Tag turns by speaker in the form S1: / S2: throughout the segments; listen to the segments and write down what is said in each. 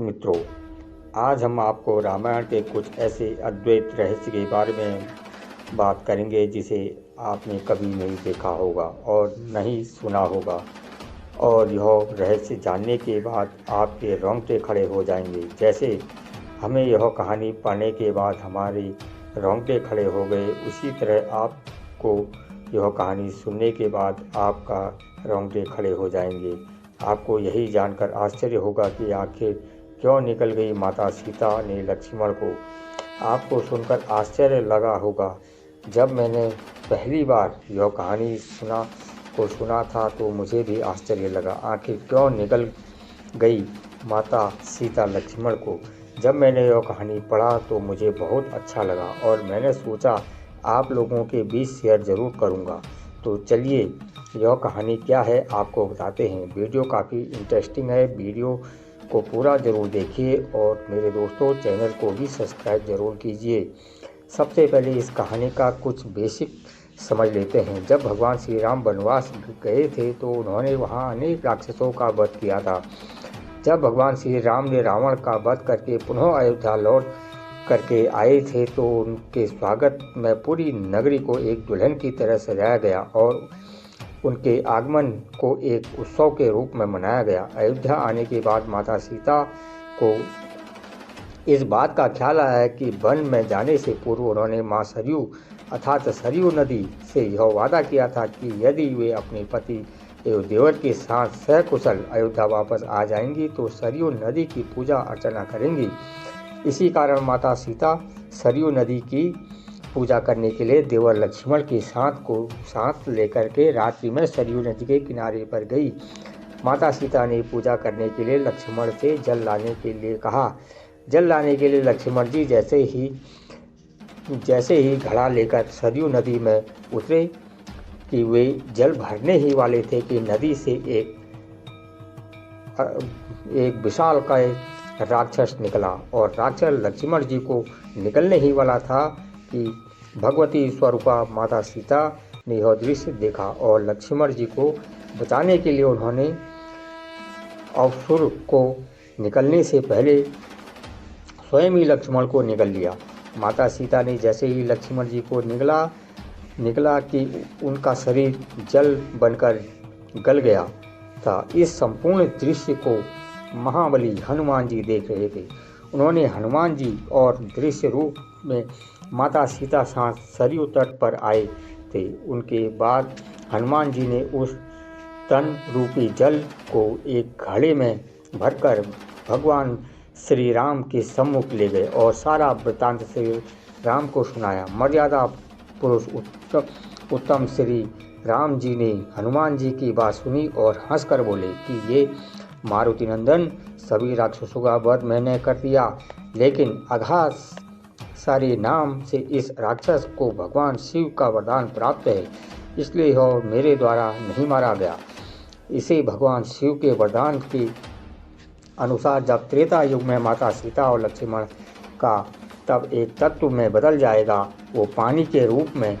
S1: मित्रों, आज हम आपको रामायण के कुछ ऐसे अद्वैत रहस्य के बारे में बात करेंगे जिसे आपने कभी नहीं देखा होगा और नहीं सुना होगा। और यह रहस्य जानने के बाद आपके रोंगटे खड़े हो जाएंगे। जैसे हमें यह कहानी पढ़ने के बाद हमारे रोंगटे खड़े हो गए, उसी तरह आपको यह कहानी सुनने के बाद आपका रोंगटे खड़े हो जाएंगे। आपको यही जानकर आश्चर्य होगा कि आखिर क्यों निकल गई माता सीता ने लक्ष्मण को। आपको सुनकर आश्चर्य लगा होगा। जब मैंने पहली बार यह कहानी सुना था तो मुझे भी आश्चर्य लगा, आखिर क्यों निकल गई माता सीता लक्ष्मण को। जब मैंने यह कहानी पढ़ा तो मुझे बहुत अच्छा लगा और मैंने सोचा आप लोगों के बीच शेयर ज़रूर करूँगा। तो चलिए यह कहानी क्या है आपको बताते हैं। वीडियो काफ़ी इंटरेस्टिंग है, वीडियो को पूरा ज़रूर देखिए और मेरे दोस्तों चैनल को भी सब्सक्राइब ज़रूर कीजिए। सबसे पहले इस कहानी का कुछ बेसिक समझ लेते हैं। जब भगवान श्री राम वनवास गए थे तो उन्होंने वहाँ अनेक राक्षसों का वध किया था। जब भगवान श्री राम ने रावण का वध करके पुनः अयोध्या लौट करके आए थे तो उनके स्वागत में पूरी नगरी को एक दुल्हन की तरह सजाया गया और उनके आगमन को एक उत्सव के रूप में मनाया गया। अयोध्या आने के बाद माता सीता को इस बात का ख्याल आया कि वन में जाने से पूर्व उन्होंने माँ सरयू अर्थात सरयू नदी से यह वादा किया था कि यदि वे अपने पति एवं देवर के साथ सकुशल अयोध्या वापस आ जाएंगी तो सरयू नदी की पूजा अर्चना करेंगी। इसी कारण माता सीता सरयू नदी की पूजा करने के लिए देवर लक्ष्मण के साथ लेकर के रात्रि में सरयू नदी के किनारे पर गई। माता सीता ने पूजा करने के लिए लक्ष्मण से जल लाने के लिए कहा। जल लाने के लिए लक्ष्मण जी जैसे ही घड़ा लेकर सरयू नदी में उतरे कि वे जल भरने ही वाले थे कि नदी से एक विशालकाय राक्षस निकला और राक्षस लक्ष्मण जी को निकलने ही वाला था कि भगवती स्वरूपा माता सीता ने यह दृश्य देखा और लक्ष्मण जी को बचाने के लिए उन्होंने असुर को निकलने से पहले स्वयं ही लक्ष्मण को निगल लिया। माता सीता ने जैसे ही लक्ष्मण जी को निकला कि उनका शरीर जल बनकर गल गया था। इस संपूर्ण दृश्य को महाबली हनुमान जी देख रहे थे। उन्होंने हनुमान जी और दृश्य रूप में माता सीता साथ सरयू तट पर आए थे। उनके बाद हनुमान जी ने उस तन रूपी जल को एक घड़े में भरकर भगवान श्री राम के सम्मुख ले गए और सारा वृत्तांत श्री राम को सुनाया। मर्यादा पुरुष उत्तम श्री राम जी ने हनुमान जी की बात सुनी और हंसकर बोले कि ये मारुति नंदन, सभी राक्षसों का वध मैंने कर दिया, लेकिन अघात सारे नाम से इस राक्षस को भगवान शिव का वरदान प्राप्त है, इसलिए यह मेरे द्वारा नहीं मारा गया। इसे भगवान शिव के वरदान के अनुसार जब त्रेता युग में माता सीता और लक्ष्मण का तब एक तत्व में बदल जाएगा, वो पानी के रूप में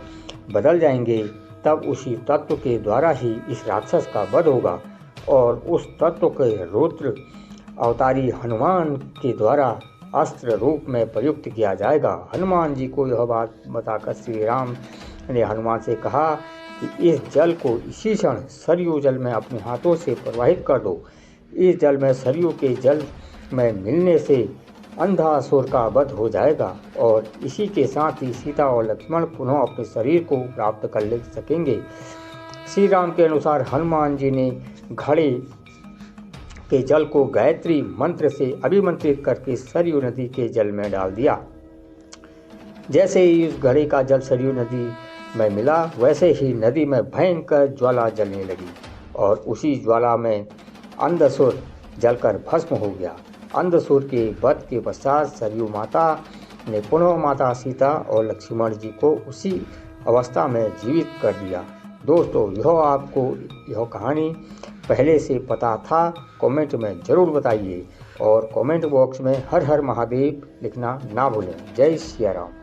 S1: बदल जाएंगे, तब उसी तत्व के द्वारा ही इस राक्षस का वध होगा और उस तत्व के रुद्र अवतारी हनुमान के द्वारा अस्त्र रूप में प्रयुक्त किया जाएगा। हनुमान जी को यह बात बताकर श्री राम ने हनुमान से कहा कि इस जल को इसी क्षण सरयू जल में अपने हाथों से प्रवाहित कर दो। इस जल में सरयू के जल में मिलने से अंधासुर का वध हो जाएगा और इसी के साथ ही सीता और लक्ष्मण पुनः अपने शरीर को प्राप्त कर ले सकेंगे। श्री राम के अनुसार हनुमान जी ने घड़े के जल को गायत्री मंत्र से अभिमंत्रित करके सरयू नदी के जल में डाल दिया। जैसे ही उस घड़े का जल सरयू नदी में मिला वैसे ही नदी में भयंकर ज्वाला जलने लगी और उसी ज्वाला में अंधसुर जलकर भस्म हो गया। अंधसुर के वध के पश्चात सरयू माता ने पुनः माता सीता और लक्ष्मण जी को उसी अवस्था में जीवित कर दिया। दोस्तों, यह कहानी पहले से पता था? कमेंट में ज़रूर बताइए और कमेंट बॉक्स में हर हर महादेव लिखना ना भूलें। जय सिया राम।